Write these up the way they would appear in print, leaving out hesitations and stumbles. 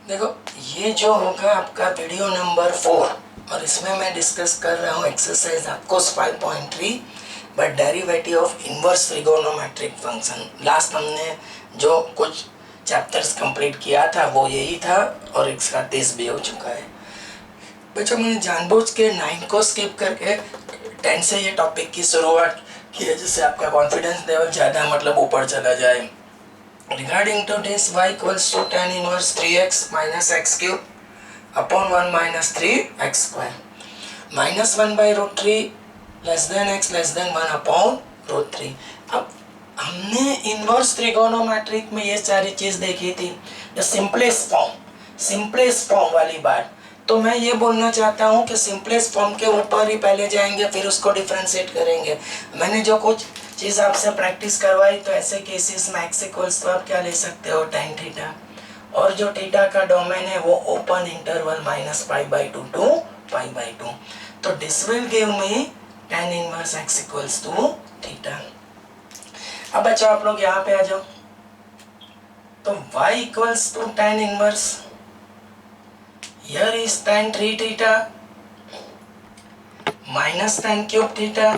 देखो ये जो होगा आपका वीडियो नंबर 4 और इसमें मैं डिस्कस कर रहा हूँ एक्सरसाइज आपको 5.3 but derivative of inverse trigonometric function. Last हमने जो कुछ चैप्टर्स कंप्लीट किया था वो यही था और इसका टेस्ट भी हो चुका है। बच्चों मैंने जानबूझ के 9 को स्किप करके 10 से ये टॉपिक की शुरुआत की है जिससे आपका कॉन्फिडेंस लेवल ज़्यादा ऊपर चला जाए। Regarding to this, y equals to tan inverse 3x minus x cube upon 1 minus 3x square minus 1 by root 3 less than x less than 1 upon root 3। अब हमने इनवर्स ट्रिगोनोमेट्रिक में ये सारी चीज़ देखी थी, द सिंपलेस्ट फॉर्म वाली बात। तो मैं ये बोलना चाहता हूँ कि सिंपलेस्ट फॉर्म के ऊपर ही पहले जाएंगे फिर उसको डिफ्रेंशिएट करेंगे। मैंने जो कुछ चीज़ आपसे प्रैक्टिस करवाई तो ऐसे केसेस में x इक्वल्स तो आप क्या ले सकते हो tan थीटा, और जो थीटा का डोमेन है वो ओपन इंटरवल -π/2 टू π/2। तो this will give me tan inverse x equals to theta. अब बच्चों आप लोग यहाँ पे आ जाओ, तो y equals to tan inverse, here is tan 3 theta minus tan cube theta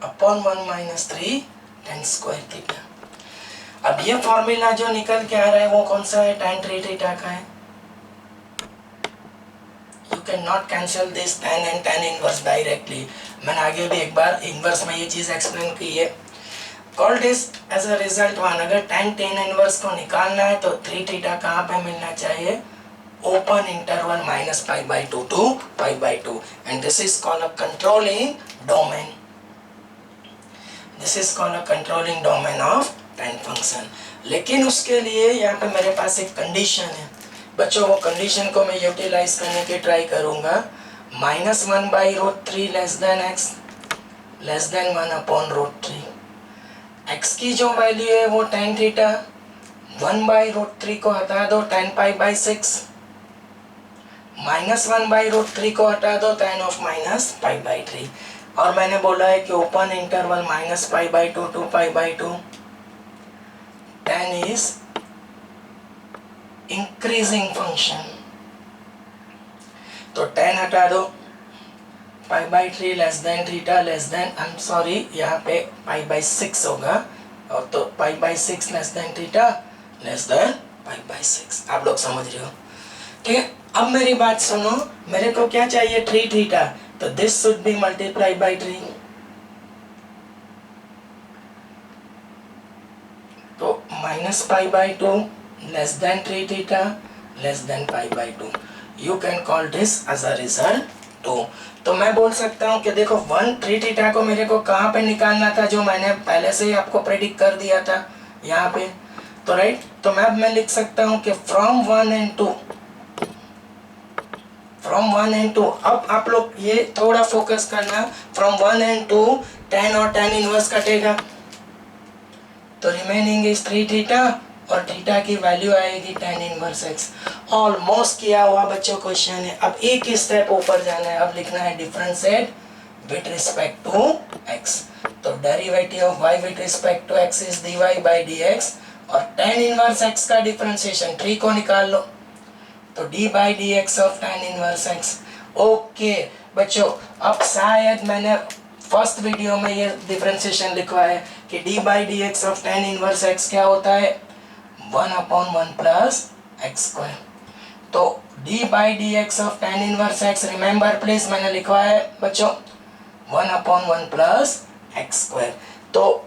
upon 1 minus 3 tan square theta. अब ये फॉर्मूला जो निकल के आ रहा है वो कौन सा है, tan 3 थीटा का है। You can not cancel this tan and tan inverse directly. मैंने आगे भी एक बार इनवर्स में ये चीज़ एक्सप्लेन की है। Call this as a result one. अगर tan इनवर्स को निकालना है तो 3 थीटा कहाँ पे मिलना चाहिए, open interval -π/2 to π/2 and this is called a controlling domain. This is called a controlling domain of tan function। लेकिन उसके लिए यहाँ पे मेरे पास एक कंडीशन है बच्चों, वो कंडीशन को मैं यूटिलाइज करने की ट्राई करूँगा। -1/√3 less than x less than 1 upon √3। x की जो वैल्यू है वो tan थीटा, 1/√3 को हटा दो tan π/6, -1/√3 को हटा दो tan of -π/3। और मैंने बोला है कि open interval -π/2 to π/2, tan is increasing function. तो tan हटा दो, π/3 less than theta less than, I am sorry यहाँ पे π/6 होगा, और तो π/6 less than theta less than π/6। आप लोग समझ रहे हो, ठीक है। अब मेरी बात सुनो, मेरे को क्या चाहिए 3 थीटा, तो this should be multiply by 3। तो -π/2 less than 3 theta less than π/2। You can call this as a result 2। तो मैं बोल सकता हूँ कि देखो 3 थीटा को मेरे को कहाँ पे निकालना था, जो मैंने पहले से ही आपको प्रेडिक्ट कर दिया था यहाँ पे, तो राइट। तो मैं लिख सकता हूँ कि फ्रॉम 1 and 2, फ्रॉम 1 and 2। अब आप लोग ये थोड़ा फोकस करना, फ्रॉम 1 and 2 tan और tan इनवर्स कटेगा तो रिमेनिंग इज 3 थीटा और थीटा की वैल्यू आएगी tan इनवर्स x। ऑलमोस्ट किया हुआ बच्चों क्वेश्चन है। अब एक ही स्टेप ऊपर जाना है, अब लिखना है differentiate with respect to x। तो derivative of y with respect to x is dy by dx, और tan इनवर्स x का डिफरेंशिएशन 3 को निकाल लो, तो d by D x of tan inverse x। Okay बच्चों, अब शायद मैंने फर्स्ट वीडियो में ये डिफरेंशिएशन लिखवा है कि d by D x of tan inverse x क्या होता है, 1/1 प्लस एक्स स्क्वायर। तो d by D x of tan inverse x, remember please मैंने लिखवा है बच्चों 1/1 प्लस एक्स स्क्वायर। तो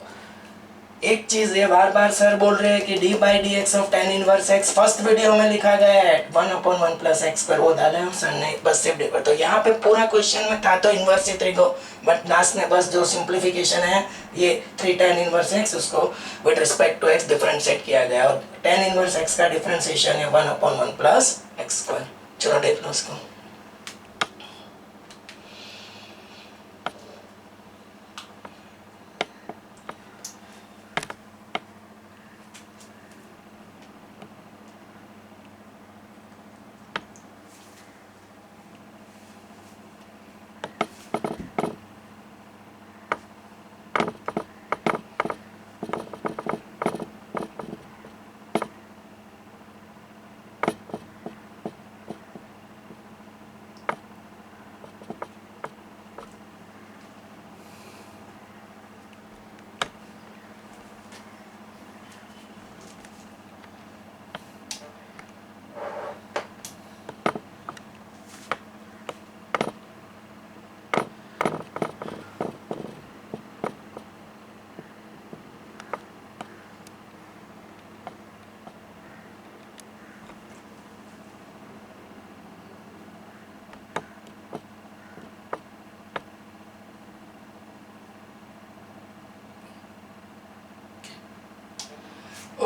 एक चीज ये बार बार सर बोल रहे हैं कि d by D x of tan inverse x first video में लिखा गया है 1/1 प्लस एक्स स्क्वायर, वो डाला है सर ने बस सिर्फ देखो। तो यहाँ पे पूरा क्वेश्चन में था तो इनवर्स ही त्रिगो, बट लास्ट में बस जो सिंप्लीफिकेशन है ये 3 tan इनवर्स x, उसको with respect to x differentiate किया गया, और tan इनवर्स x का डिफरेंशिएशन है 1/1 प्लस एक्स स्क्वायर। चलो देख लो उसको।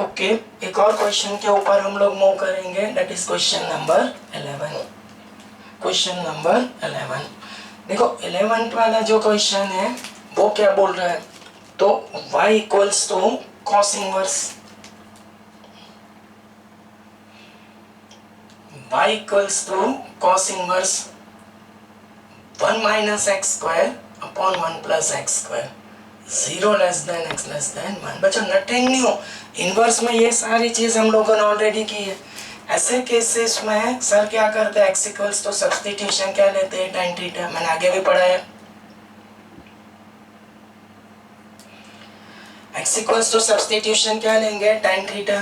ओके, एक और क्वेश्चन के ऊपर हम लोग मूव करेंगे, that is question number 11। Question number 11, देखो 11th वाला जो क्वेश्चन है वो क्या बोल रहा है, तो y equals to cos inverse, y equals to cos inverse 1 minus x square upon 1 plus x square, 0 less than x less than 1। बच्चों नथिंग न्यू, इनवर्स में ये सारी चीज हम लोगों ने ऑलरेडी की है। ऐसे केसेस में सर क्या करते हैं, x इक्वल्स तो सब्स्टिट्यूशन क्या लेते हैं, tan थीटा, मैंने आगे भी पढ़ा है। x इक्वल्स तो सब्स्टिट्यूशन क्या लेंगे, tan थीटा,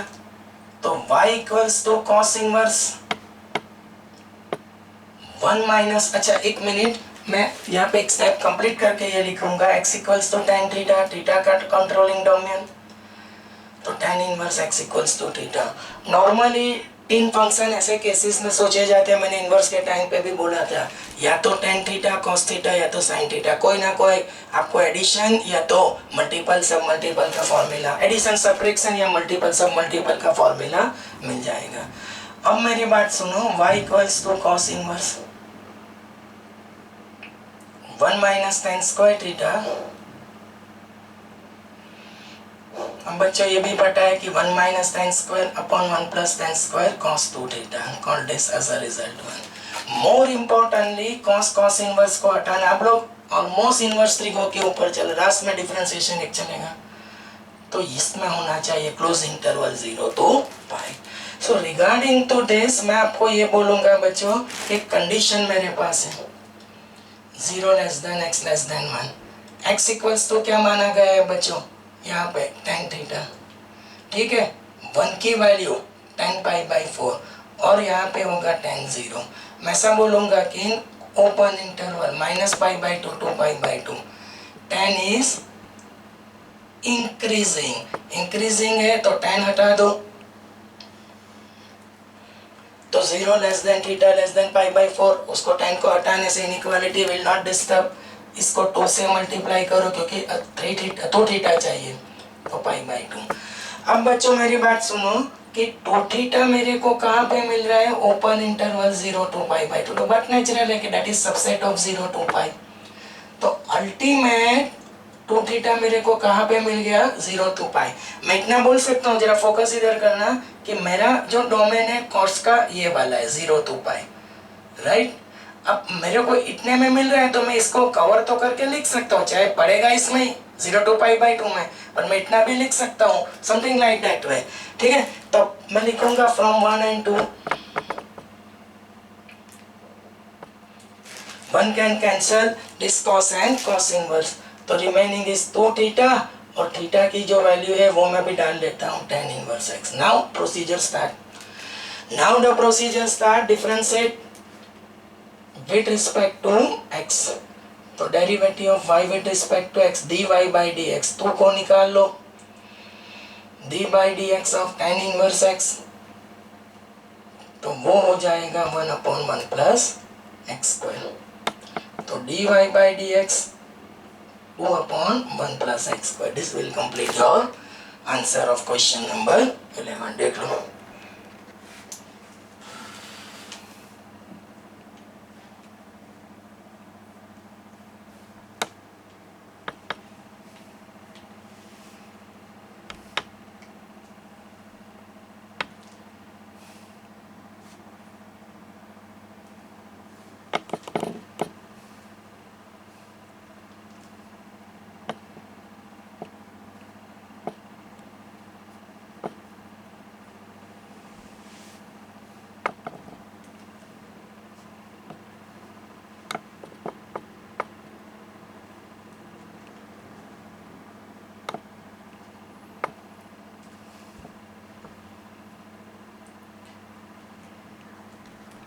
तो y इक्वल्स तो cos इनवर्स 1 माइनस, अच्छा एक मिनट, मैं यहाँ पे एक स्टेप कंप्लीट करके ये लिखूंगा, x equals to tan theta, theta का कंट्रोलिंग डोमेन, तो tan inverse x equals to theta. Normally 3 function cases केसेस में सोचे जाते हैं, मैंने इनवर्स के टाइम पे भी बोला था, या तो tan थीटा cos थीटा या तो sin थीटा, कोई ना कोई आपको एडिशन या तो मल्टीपल सब मल्टीपल का फॉर्मूला, एडिशन सब्ट्रैक्शन या मल्टीपल सब मल्टीपल का फॉर्मूला मिल जाएगा। अब मेरी बात सुनो, y equals to cos inverse 1 minus tan square theta. अब बच्चों ये भी पता है कि 1 minus tan square upon 1 plus tan square cos 2 theta, call this as a result 1। More importantly cos inverse को हटाना, आप लोग ऑलमोस्ट इनवर्स त्रिकोण के ऊपर चल, लास्ट में डिफरेंशिएशन एक चलेगा, तो इसमें होना चाहिए close interval 0 to pi. So regarding to this मैं आपको ये बोलूंगा बच्चों, एक कंडीशन मेरे पास है, 0 less than x less than 1, x equals तो क्या माना गया है बच्चों, यहाँ पे tan थीटा, ठीक है, 1 की वैल्यू tan पाई बाई 4 और यहाँ पे होगा tan 0। मैं ऐसा बोलूंगा कि open interval minus pi by 2 to pi by 2 tan is increasing है तो tan हटा दो, तो 0 less than theta less than pi by 4, उसको tan को हटाने से इनइक्वालिटी विल नॉट डिस्टर्ब, इसको 2 से मल्टीप्लाई करो क्योंकि 2 थीटा चाहिए, तो पाई बाई 2। अब बच्चों मेरी बात सुनो कि 2 थीटा मेरे को कहाँ पे मिल रहा है, open interval 0 to pi by 2, तो बट नेचुरल है कि that is subset of 0 to पाई, तो अल्टीमेट 2 थीटा मेरे को कहाँ पे मिल गया, 0 to पाई। मैं इतना बोल सकता हूँ, जरा फोकस इधर करना, कि मेरा जो डोमेन है कॉस का ये वाला है 0 to पाई, राइट। अब मेरे को इतने में मिल रहा है तो मैं इसको कवर तो करके लिख सकता हूँ, चाहे पड़ेगा इसमें ही 0 to पाई बाई 2 में, पर मैं इतना भी लिख सकता हूँ, समथिंग लाइक दैट वे, ठीक है। तो मैं लिखूंगा from 1 and 2, 1 can cancel this cos and cos inverse, तो रिमेनिंग इज 2 थीटा, और थीटा की जो वैल्यू है वो मैं भी डाल देता हूँ tan inverse x। Now procedure start, now the procedure start, differentiate with respect to x, तो derivative of y with respect to x dy by dx, तो को निकाल लो, d by dx of tan inverse x, तो वो हो जाएगा 1 upon 1 plus x square, तो dy by dx 2 upon 1 plus x square, this will complete your answer of question number 11। देख लो,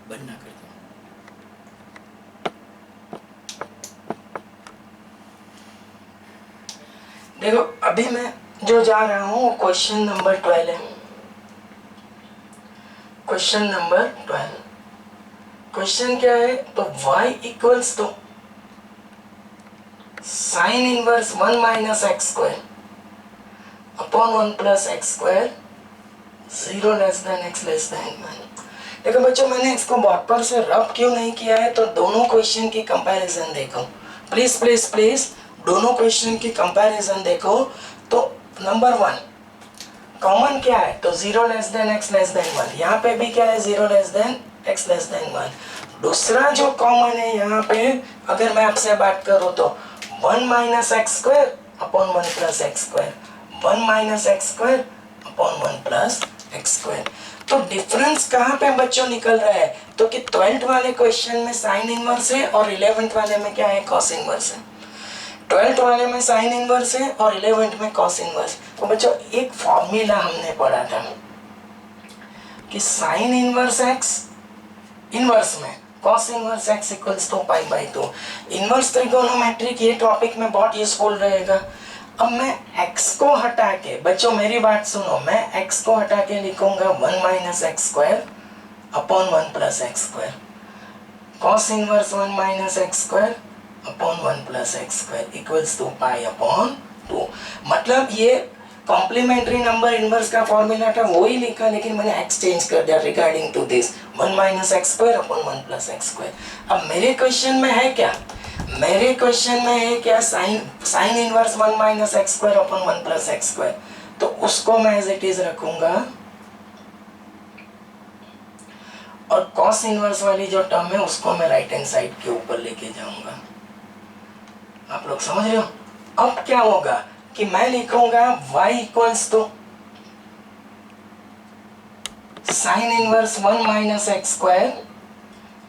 बंद ना कर दो। देखो अभी मैं जो जा रहा हूँ क्वेश्चन नंबर 12 है, क्वेश्चन नंबर 12। क्वेश्चन क्या है, तो y equals to sine inverse 1 minus x square upon 1 plus x square 0 less than x less than 1। देखो बच्चों, मैंने इसको बोर्ड पर से रब क्यों नहीं किया है, तो दोनों क्वेश्चन की कंपैरिजन देखो। प्लीज प्लीज प्लीज दोनों क्वेश्चन की कंपैरिजन देखो। तो नंबर 1 कॉमन क्या है, तो 0 less than x less than 1। यहाँ पे भी क्या है, 0 less than x less than 1। दूसरा जो कॉमन है यहाँ पे, अगर मैं आपसे बात करूँ तो 1 minus x square upon 1 plus x square, 1 minus x square upon 1 plus x square. तो डिफरेंस कहाँ पे बच्चों निकल रहा है, तो कि 12th वाले क्वेश्चन में साइन इनवर्स है और 11th वाले में क्या है, कॉस इनवर्स है। 12th वाले में साइन इनवर्स है और 11th में कॉस इनवर्स। तो बच्चों एक फॉर्मूला हमने पढ़ा था कि साइन इनवर्स एक्स इनवर्स में cos inverse x equals to pi by 2। Inverse trigonometric ये टॉपिक में बहुत यूजफुल रहेगा। अब मैं x को हटा के, बच्चों मेरी बात सुनो, मैं x को हटा के लिखूंगा 1 minus x square upon 1 plus x square, cos inverse 1 minus x square upon 1 plus x square equals to pi upon 2। मतलब ये कॉम्प्लीमेंट्री नंबर इनवर्स का फॉर्मूला था, वही लिखा, लेकिन मैंने एक्सचेंज कर दिया regarding to this 1 minus x square upon 1 plus x square. अब मेरे क्वेश्चन में है क्या, मेरे क्वेश्चन में है क्या, sign inverse 1 minus x square upon 1 plus x square. तो उसको मैं एज इट इज रखूंगा और कॉस इनवर्स वाली जो टर्म है उसको मैं राइट हैंड साइड के ऊपर लेके जाऊंगा। आप लोग समझ रहे हो। अब क्या होगा कि मैं लिखूंगा y equals to sine inverse 1 minus x square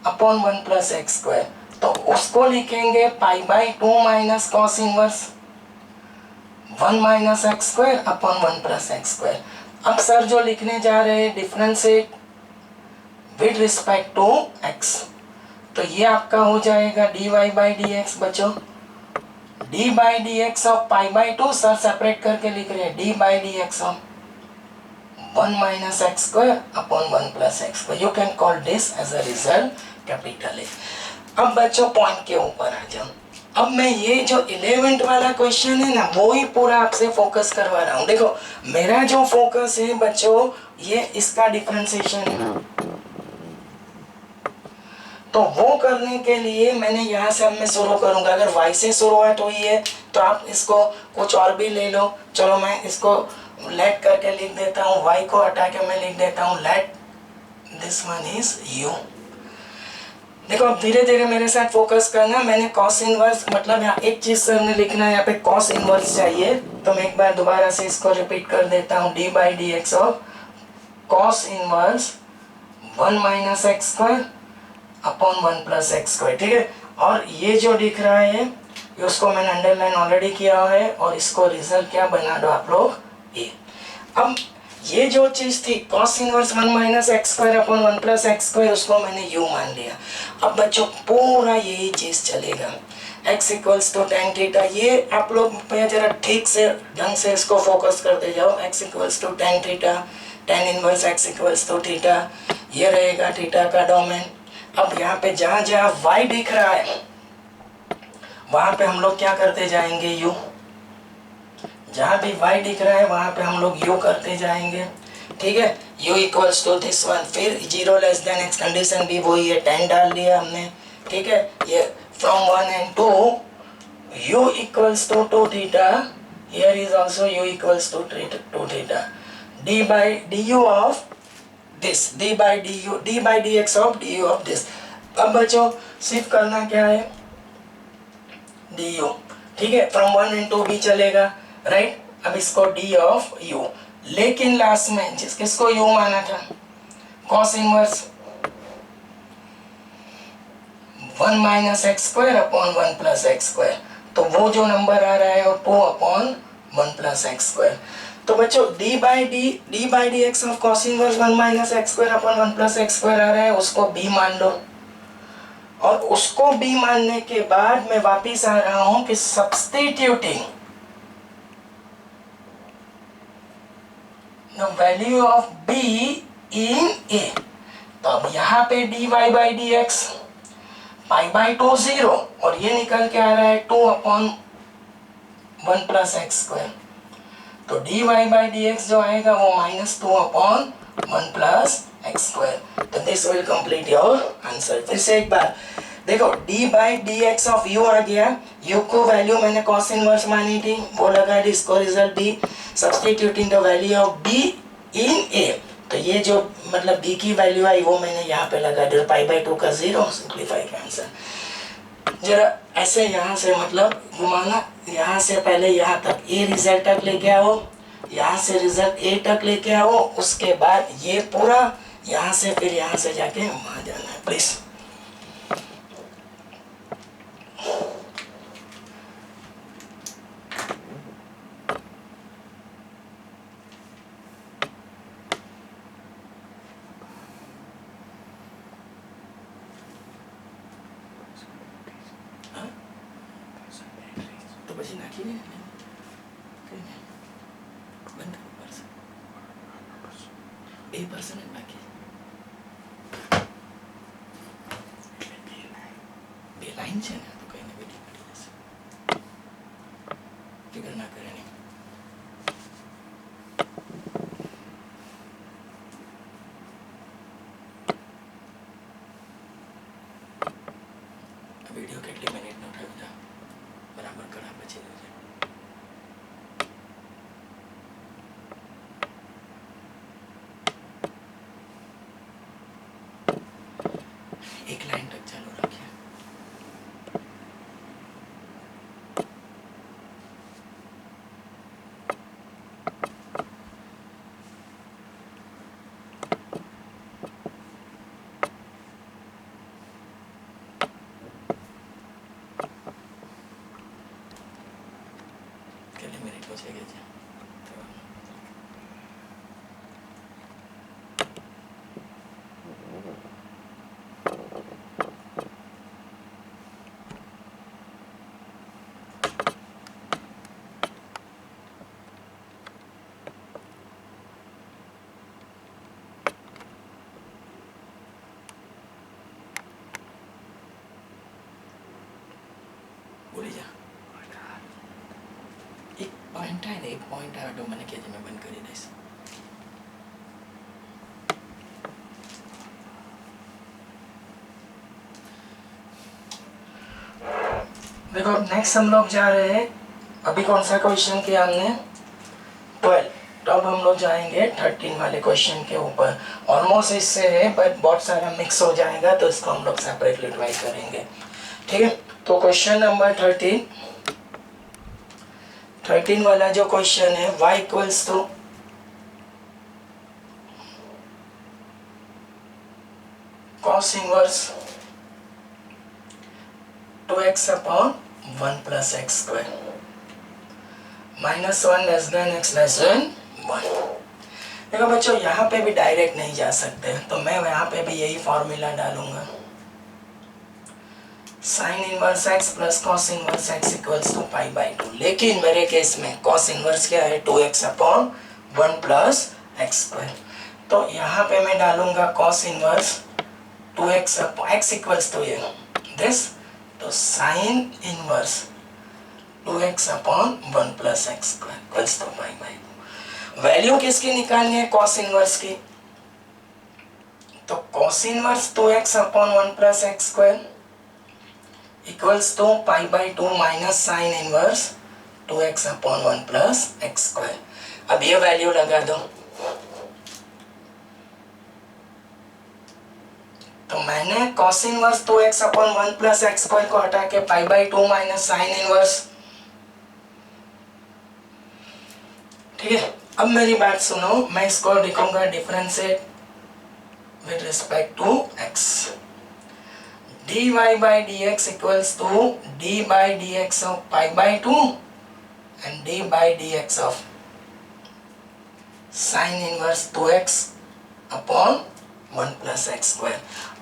upon 1 plus x square. तो उसको लिखेंगे pi by 2 minus cos inverse 1 minus x square upon 1 plus x square. अब सर जो लिखने जा रहे हैं differentiate with respect to x, तो ये आपका हो जाएगा dy बाई डी एक्स। बच्चों d by D x of pi by 2 sir separate करके लिख रहे हैं, d by D x of 1 minus x square upon 1 plus x square. You can call this as a result capital A. अब बच्चों point के ऊपर आ जाओ। अब मैं ये जो 11th वाला क्वेश्चन है ना, वो ही पूरा आपसे फोकस करवा रहा हूँ। देखो मेरा जो फोकस है बच्चों, ये इसका डिफरेंशिएशन है, तो वो करने के लिए मैंने यहाँ से अब मैं शुरू करूँगा। अगर y से शुरुआत हुई है तो आप इसको कुछ और भी ले लो। चलो मैं इसको लेट करके लिख देता हूँ, y को हटा के मैं लिख देता हूँ let this one is u। देखो अब धीरे धीरे मेरे साथ फोकस करना। मैंने कॉस इनवर्स, मतलब यहाँ एक चीज सर ने लिखना है, यहाँ पे कॉस इनवर्स चाहिए, तो मैं एक बार दोबारा से इसको रिपीट कर देता हूँ, d by D x of cos inverse 1 minus x square upon 1 plus x square. ठीक है, और ये जो दिख रहा है उसको मैंने अंडरलाइन ऑलरेडी किया है, और इसको रिजल्ट क्या बना दो आप लोग, ए। अब ये जो चीज थी cos inverse 1 minus x square upon 1 plus x square, उसको मैंने यू मान लिया। अब बच्चों पूरा यही चीज चलेगा, x equals to tan theta. ये आप लोग जरा ठीक से ढंग से इसको फोकस करते जाओ। x equals to tan theta, tan inverse x equals to theta, ये रहेगा थीटा का डोमेन। अब यहाँ पे जहाँ जहाँ y दिख रहा है वहाँ पे हम लोग क्या करते जाएंगे, u। जहाँ भी y दिख रहा है वहाँ पे हम लोग u करते जाएंगे। ठीक है, u equals to this one, फिर 0 लेस देन x कंडीशन भी वही है, 10 डाल दिया हमने। ठीक है, ये from 1 and 2 u equals to 2 theta, here is also u equals to 2 theta, d by d u of this, d by D x of d u of this. अब बच्चों सिर्फ करना क्या है, डी यू। ठीक है, फ्रॉम 1 एंड 2 भी चलेगा, राइट। अब इसको d ऑफ u, लेकिन लास्ट में किसको u माना था, cos inverse 1 minus x square upon 1 plus x square. तो वो जो नंबर आ रहा है वो 2 अपॉन 1 प्लस एक्स स्क्वायर। तो बच्चों d by D x of cos inverse 1 minus x square upon 1 plus x square आ रहा है, उसको b मान लो। और उसको b मानने के बाद मैं वापिस आ रहा हूं कि substituting the value of b in a। तो अब यहाँ पे dy by D x pi by 2 0, और ये निकल के आ रहा है 2 अपॉन 1 प्लस एक्स स्क्वायर। तो dy बाई dx जो आएगा वो -2/1 + x²। तो this will complete your answer. फिर से एक बार देखो, d by dx of u आ गया। u को वैल्यू मैंने cos इनवर्स मानी थी, वो लगा दी, इसको result d, substituting the value of d in a। तो ये जो मतलब d की वैल्यू आई वो मैंने यहाँ पे लगा दी, π/2 का 0, सिंप्लीफाई का आंसर। जरा ऐसे यहाँ से मतलब घुमाना, यहाँ से पहले यहाँ तक ए रिजल्ट तक लेके आओ, यहाँ से रिजल्ट ए तक लेके आओ, उसके बाद ये पूरा यहाँ से फिर यहाँ से जाके वहाँ जाना है प्लीज। तो પછી નાખી દે બંધ કરશે 2% બાકી બે લાઈન છે ને, તો કઈ ને કઈ પડી જશે, ફિકર ના કરે નહીં। વિડીયો કેટલી મિનિટનો થયો છે બરાબર કરા પછી જોજે। एक लाइन तक चालू रखिए। કેટલી મિનિટ પછી ગઈ છે? બોલી જા। એક પોઈન્ટ આવે ને, એક પોઈન્ટ આવે તો મને કહેજે, મેં બંધ કરી દઈશ। देखो अब नेक्स्ट हम लोग जा रहे हैं, अभी कौन सा क्वेश्चन किया हमने 12, तो अब हम लोग जाएंगे 13 वाले क्वेश्चन के ऊपर। ऑलमोस्ट इससे है बट बहुत सारा मिक्स हो जाएगा, तो इसको हम लोग सेपरेटली ट्राई करेंगे, ठीक है। तो क्वेश्चन नंबर 13 वाला जो क्वेश्चन है, y equals to cos inverse 2x/1 + x² -1 less than x less than 1। देखो बच्चों, यहाँ पे भी डायरेक्ट नहीं जा सकते, तो मैं यहाँ पे भी यही फॉर्मूला डालूंगा, sin inverse x + cos inverse x equals to π/2। लेकिन मेरे केस में cos इनवर्स क्या है, 2x/1 + x²। तो यहाँ पे मैं डालूंगा cos inverse 2x equals to ये दिस, तो sin inverse 2x/1 + x² equals to π/2। Value किसकी निकालनी है, cos इनवर्स की, तो cos inverse 2x/1 + x² equals to π/2 minus sine inverse 2x/1 + x²। अब ये वैल्यू लगा दो, तो मैंने cos इनवर्स 2x/1 + x² को हटा के π/2 माइनस साइन इनवर्स, ठीक है। अब मेरी बात सुनो, मैं इसको लिखूंगा differentiate with respect to x। dy by dx equals to d by dx of π/2 and d by dx of sin inverse 2x/1 + x²।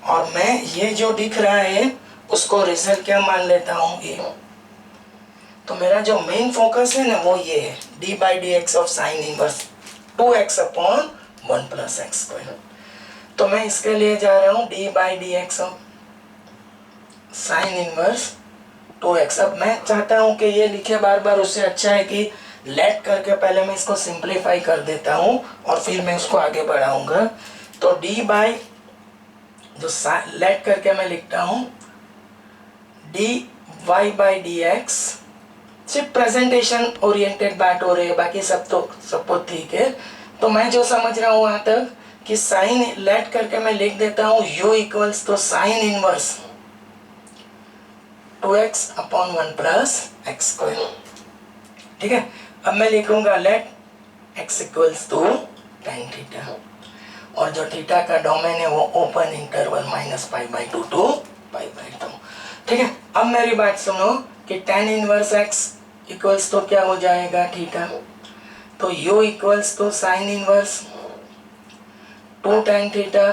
और मैं ये जो दिख रहा है उसको रिजल्ट क्या मान लेता हूँ, ये। तो मेरा जो मेन फोकस है ना वो ये है, d by dx of sin inverse 2x/1 + x²। तो मैं इसके लिए जा रहा हूँ d by dx of sign inverse 2x। अब मैं चाहता हूं कि ये लिखे बार बार, उससे अच्छा है कि लेट करके पहले मैं इसको सिंप्लीफाई कर देता हूँ और फिर मैं उसको आगे बढ़ाऊंगा। तो डी बाई जो लेट करके मैं लिखता हूँ d y by D x, सिर्फ प्रेजेंटेशन ओरिएंटेड बात हो रही है, बाकी सब तो ठीक है। तो मैं जो समझ रहा हूँ वहां तक कि साइन लेट करके मैं लिख देता हूँ u equals to sine inverse 2x upon 1 plus x square. ठीक है, अब मैं लिखूंगा let x equals to tan theta, और जो थीटा का डोमेन है वो ओपन इंटरवल -π/2 टू π/2। ठीक है, अब मेरी बात सुनो कि tan इनवर्स x इक्वल्स तो क्या हो जाएगा थीटा, तो u equals to sine inverse 2 tan theta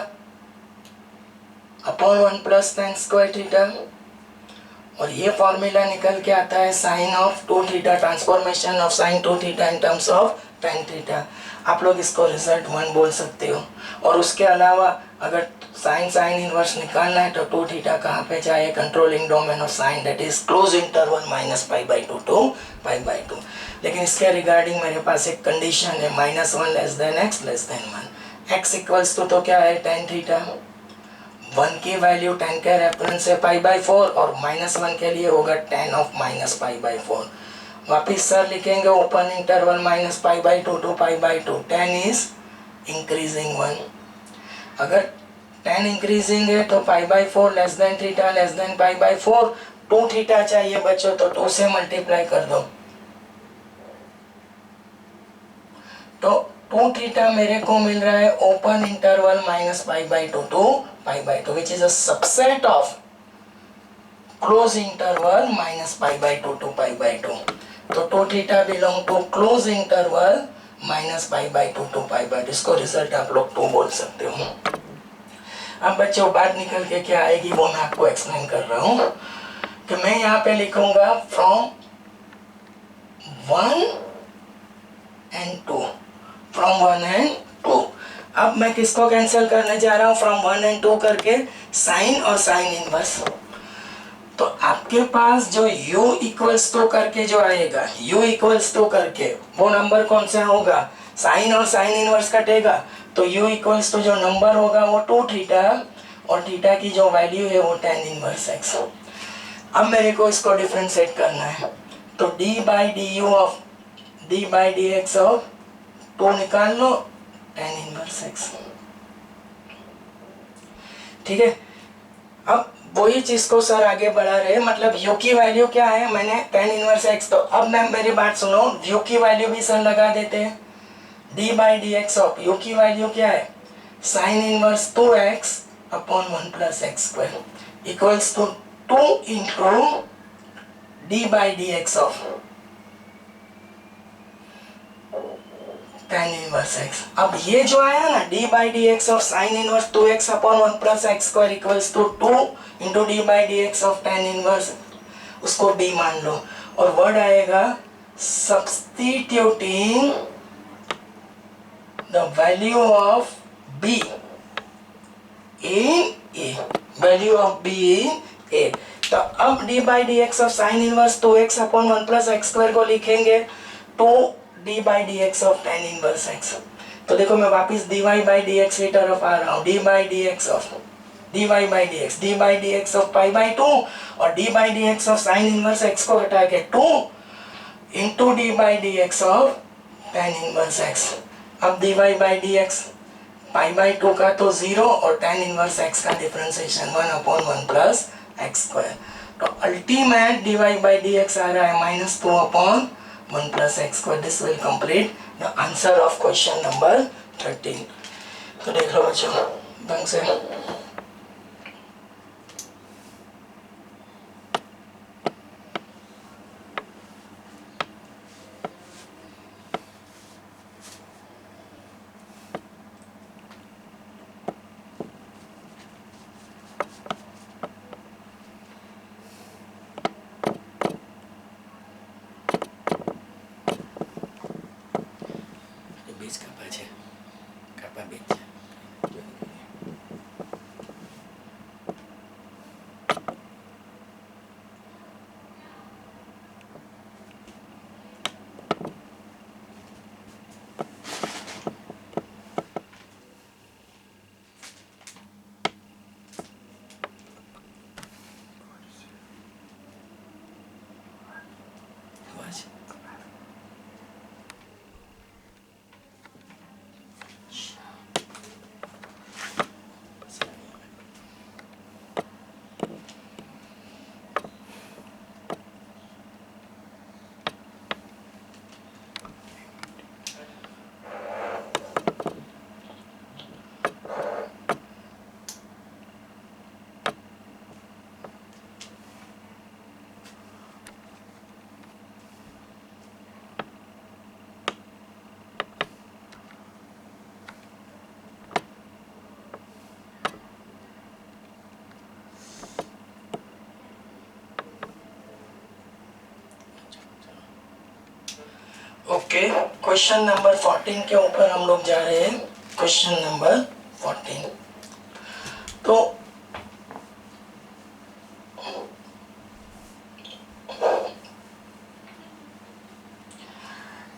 upon 1 plus tan square theta, और ये फॉर्मूला निकल के आता है sine of 2 theta, transformation of sine 2 theta in terms of tan theta. आप लोग इसको रिजल्ट 1 बोल सकते हो। और उसके अलावा अगर साइन इनवर्स निकालना है तो 2 थीटा कहाँ पे जाए, controlling domain of sine, that is close interval -π/2 to π/2। लेकिन इसके रिगार्डिंग मेरे पास एक कंडीशन है -1 less than x less than 1। x equals तो क्या है tan थीटा, 1 की वैल्यू tan के रेफरेंस है π/4 और -1 के लिए होगा tan ऑफ -π/4। वापिस सर लिखेंगे open interval -π/2 to π/2, tan is increasing 1। अगर tan इंक्रीजिंग है तो π/4 less than theta less than π/4, 2 theta चाहिए बच्चों तो 2 से मल्टीप्लाई कर दो, तो 2 थीटा मेरे को मिल रहा है open interval -π/2 to π/2 which is a subset of close interval -π/2 to π/2। तो 2 theta belong to close interval -π/2 to π/2। इसको रिजल्ट आप लोग 2 बोल सकते हो। अब बच्चों बात निकल के क्या आएगी वो मैं आपको एक्सप्लेन कर रहा हूँ कि मैं यहाँ पे लिखूंगा फ्रॉम 1 एंड 2, फ्रॉम 1 एंड 2। अब मैं किसको कैंसिल करने जा रहा हूँ फ्रॉम 1 एंड 2 करके, साइन और साइन इनवर्स। तो आपके पास जो u इक्वल्स टू करके जो आएगा, u इक्वल्स टू करके वो नंबर कौन सा होगा, साइन और साइन इनवर्स कटेगा, तो u इक्वल्स टू जो नंबर होगा वो 2 थीटा, और थीटा की जो वैल्यू है वो tan इनवर्स x। अब मेरे को इसको डिफरेंशिएट करना है, तो d by d u of d by D x of 2 निकाल लो tan इनवर्स x। ठीक है, अब वही चीज को सर आगे बढ़ा रहे, मतलब u की वैल्यू क्या है, मैंने tan इनवर्स x, तो अब मैं मेरी बात सुनो, u की वैल्यू भी सर लगा देते हैं, d by D x of u की वैल्यू क्या है, sine inverse 2x upon 1 plus x square equals to 2 into d by D x of tan inverse x। अब ये जो आया ना d by D x of sine inverse 2x upon 1 plus x square equals to 2 into d by D x of tan inverse, उसको b मान लो, और word आएगा substituting the value of b in a, value of b in a। तो अब d by D x of sine inverse 2x upon 1 plus x square को लिखेंगे 2 d by D x of tan inverse x। तो देखो मैं वापिस dy by D x की तरफ आ रहा हूँ, dy by D x of dy by D x of π/2, और d by D x of sine inverse x को हटा के 2 into d by D x of tan inverse x। अब dy by D x π/2 का तो 0 और tan inverse x का differentiation 1 upon 1 plus x square. तो ultimate dy by D x आ रहा है -2 upon 1 plus x square। This will complete the answer of question number 13। तो देख लो बच्चों ढंग से। बीच का पाछे, बीच ओके, क्वेश्चन नंबर 14 के ऊपर हम लोग जा रहे हैं। क्वेश्चन नंबर 14, तो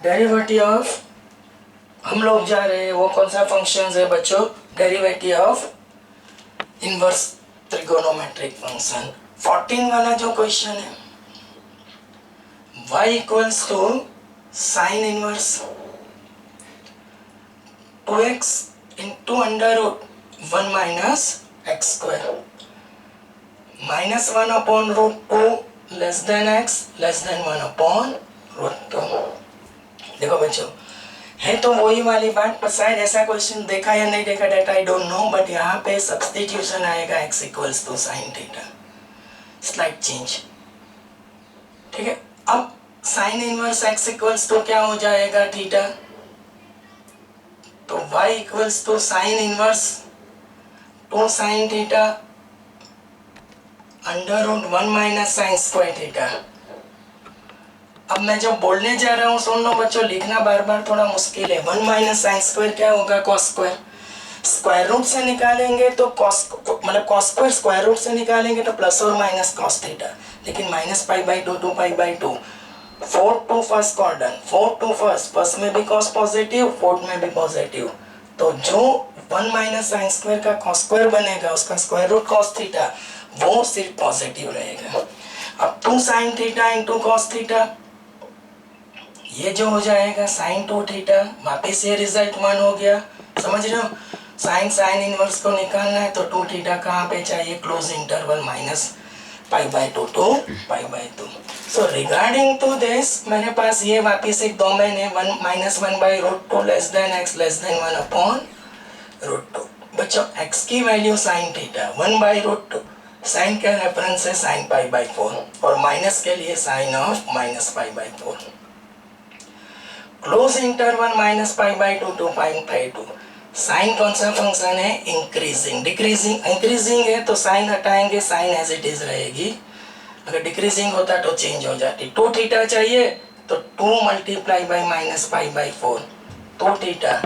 डेरिवेटिव ऑफ, हम लोग जा रहे हैं वो कौन सा फंक्शन है बच्चों? Derivative of inverse trigonometric function. 14 वाला जो क्वेश्चन है, y equals to sine inverse 2x into under root 1 minus x square minus 1 upon root 2 less than x less than 1 upon root 2। देखो बच्चों, है तो वही वाली बात, पर शायद ऐसा क्वेश्चन देखा या नहीं देखा that I don't know, but यहाँ पे सब्स्टिट्यूशन आएगा x equals to sine theta, slide change. ठीक है, अब sine inverse x equals to क्या हो जाएगा? थीटा। तो y equals to sine inverse 2 sine theta under root 1 minus sine square theta. अब मैं जो बोलने जा रहा हूँ सुन लो बच्चों, लिखना बार बार थोड़ा मुश्किल है। 1 माइनस साइन स्क्वायर क्या होगा? Cos square. स्क्वायर रूट से निकालेंगे तो कॉस, मतलब कॉस स्क्वायर स्क्वायर रूट से निकालेंगे तो प्लस और माइनस कॉस थीटा, लेकिन minus pi by 2 2 pi by 2, 4 to first quadrant, 4 to first में भी कॉस पॉजिटिव, फोर्थ में भी पॉजिटिव, तो जो 1 माइनस साइन स्क्वायर का कॉस स्क्वायर बनेगा उसका स्क्वायर रूट कॉस थीटा वो सिर्फ पॉजिटिव रहेगा। अब 2 sine theta into cos theta, ये जो हो जाएगा साइन 2 थीटा, वापिस ये रिजल्ट 1 हो गया। समझ रहे हो? साइन साइन इनवर्स को निकालना है तो 2 थीटा कहाँ पे चाहिए? Close interval minus pi by 2 to pi by 2। So regarding to this मेरे पास ये वापिस एक डोमेन है 1 minus 1 by root 2 less than x less than 1 upon root 2। बच्चों x की value sine theta 1 by root 2, sine का रेफरेंस है साइन पाई बाई 4 और माइनस के लिए sine of minus pi by 4। Close interval minus pi by 2 to pi by 2। Sine कौन सा function है? इंक्रीजिंग। डिक्रीजिंग, इंक्रीजिंग है तो साइन हटाएंगे, साइन एज इट इज रहेगी। अगर डिक्रीजिंग होता तो चेंज हो जाती। 2 थीटा चाहिए तो 2 multiply by minus pi by 4, 2 theta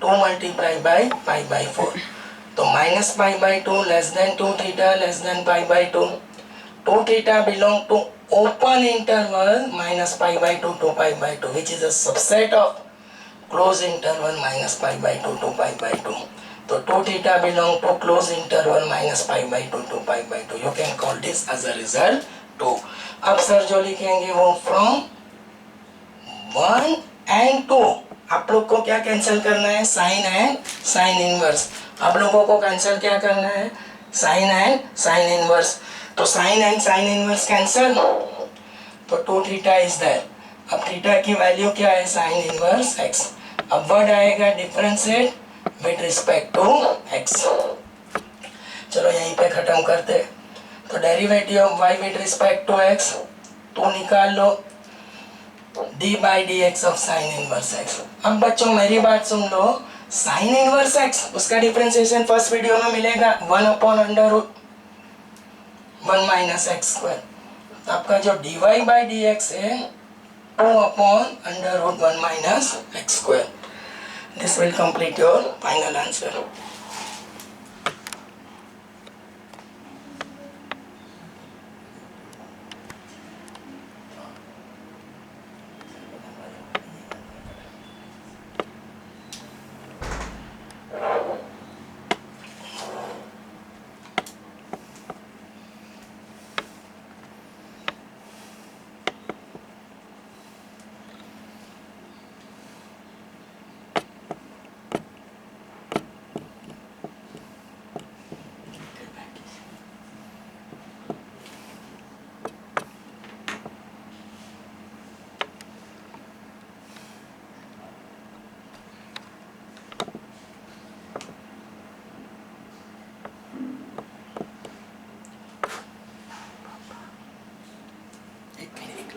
2 multiply by pi by 4, तो minus pi by 2 less than 2 theta less than pi by 2। 2 theta belong to open interval minus pi by 2 to pi by 2, which is a subset of close interval minus pi by 2 to pi by 2. So 2 theta belong to close interval minus pi by 2 to pi by 2. You can call this as a result 2. अब sir जो लिखेंगे वो from 1 and 2, आप लोग को क्या cancel करना है? Sine and sine inverse. आप लोगों को कैंसिल क्या करना है? Sine and sine inverse. तो sine and sine inverse cancel, तो 2 थीटा इज देयर। अब थीटा की वैल्यू क्या है? Sine inverse x। अब वर्ड आएगा differentiate with respect to x। चलो यहीं पे खत्म करते। तो derivative of y with respect to x तो निकाल लो d by D x of sine inverse x। अब बच्चों मेरी बात सुन लो, साइन इनवर्स x उसका डिफरेंशिएशन फर्स्ट वीडियो में मिलेगा 1 upon under root 1 minus x square. तो आपका जो dy बाई डी एक्स है 2 upon under root 1 minus x square. This will complete your final answer.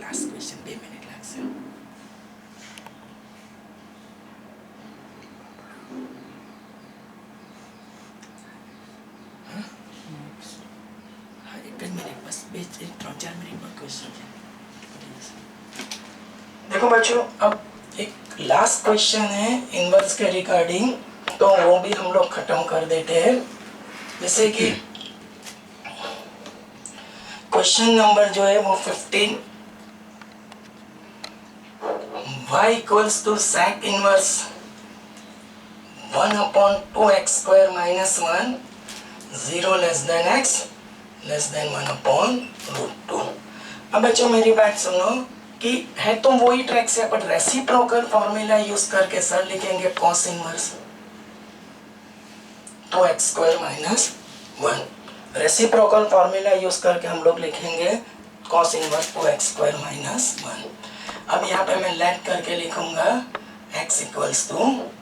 Last question 2 minute लगશે। हाँ 1 minute बस, 3-4 मिनट में क्वेश्चन। देखो बच्चों, अब एक लास्ट क्वेश्चन है इनवर्स के रिगार्डिंग, तो वो भी हम लोग खत्म कर देते हैं। जैसे कि क्वेश्चन नंबर जो है वो 15, y इक्वल्स टू sec इनवर्स 1/2x² - 1, 0 less than x less than 1/√2। अब बच्चों मेरी बात सुनो कि है तो वही ट्रैक से, बट रेसिप्रोकल फॉर्मूला यूज करके सर लिखेंगे cos inverse 2x² - 1। Reciprocal formula use करके हम लोग लिखेंगे cos इनवर्स 2x² - 1। अब यहाँ पे मैं लेट करके लिखूंगा x equals to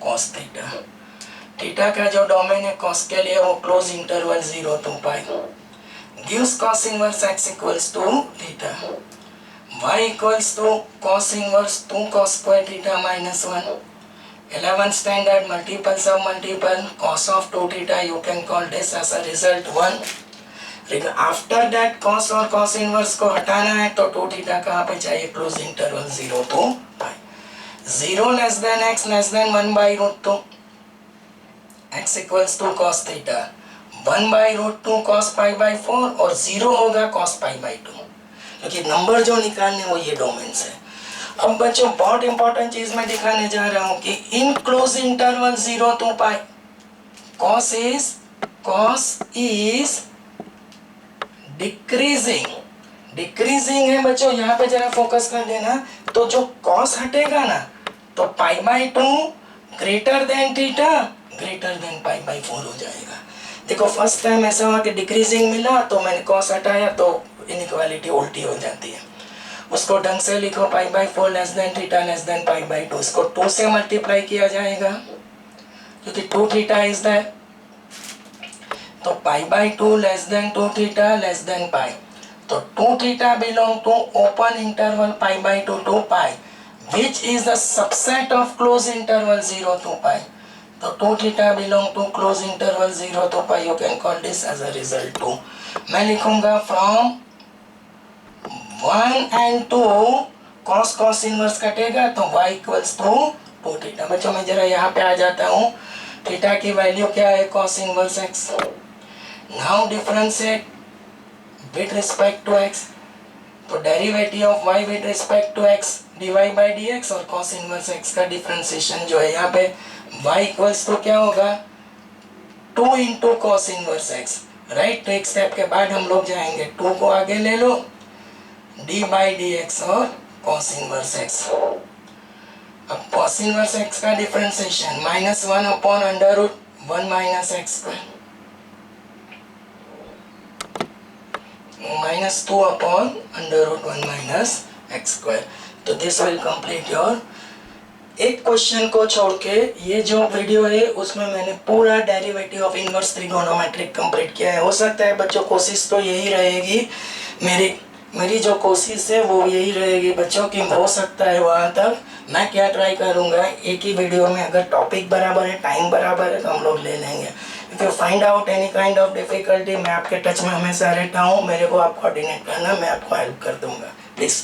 cos theta. Theta का जो डोमेन है cos के लिए वो close interval 0 to pi, gives cos inverse x equals to theta, y equals to cos inverse 2 cos square theta minus 1, 11 standard multiples of multiple cos of 2 theta, you can call this as a result 1। After that cos और cos inverse को हटाना है तो 2 theta कहाँ पे चाहिए, close interval 0 to pi, 0 less than x less than 1/√2, x equals to cos theta 1/√2 cos π/4 और 0 होगा cos π/2, क्योंकि नंबर जो निकालने वो ये डोमेन है। अब बच्चों बहुत इंपॉर्टेंट चीज मैं दिखाने जा रहा हूँ कि in close interval 0 to pi cos is decreasing है बच्चों, यहाँ पे जरा फोकस कर देना। तो जो cos हटेगा ना तो π/2 greater than theta greater than π/4 हो जाएगा। देखो फर्स्ट टाइम ऐसा हुआ कि डिक्रीजिंग मिला तो मैंने cos हटाया तो इनइक्वालिटी उल्टी हो जाती है। उसको ढंग से लिखो π/4 less than theta less than π/2, इसको 2 से मल्टीप्लाई किया जाएगा क्योंकि 2 थीटा इज दैट, तो π/2 less than 2 theta less than pi, तो 2 theta belong to open interval π/2 to pi which is the subset of close interval 0 to pi, तो 2 theta belong to close interval 0 to pi, you can call this as a result 2। मैं लिखूंगा from 1 and 2 cos inverse कटेगा तो y equals to 2 theta. बच्चों मैं जरा यहाँ पे आ जाता हूँ, थीटा की वैल्यू क्या है cos inverse x। Now differentiate with respect to x, तो derivative of y with respect to x dy by dx और cos इनवर्स x का डिफरेंशिएशन जो है यहाँ पे y इक्वल्स टू क्या होगा 2 into cos inverse x, right. तो एक स्टेप के बाद हम लोग जाएंगे 2 को आगे ले लो d बाई dx और cos इनवर्स x। अब cos इनवर्स x का differentiation -1/√1 minus x square -2/√1 minus x square. तो दिस विल कंप्लीट योर। एक क्वेश्चन को छोड़ के ये जो वीडियो है उसमें मैंने पूरा derivative of inverse trigonometric complete किया है। हो सकता है बच्चों कोशिश तो यही रहेगी, मेरी जो कोशिश है वो यही रहेगी बच्चों की, हो सकता है वहाँ तक मैं क्या ट्राई करूँगा एक ही वीडियो में, अगर टॉपिक बराबर है टाइम बराबर है तो हम लोग ले लेंगे। If you find out any kind of difficulty मैं आपके टच में हमेशा रहता हूँ, मेरे को आप कोऑर्डिनेट करना, मैं आपको हेल्प कर दूंगा प्लीज़।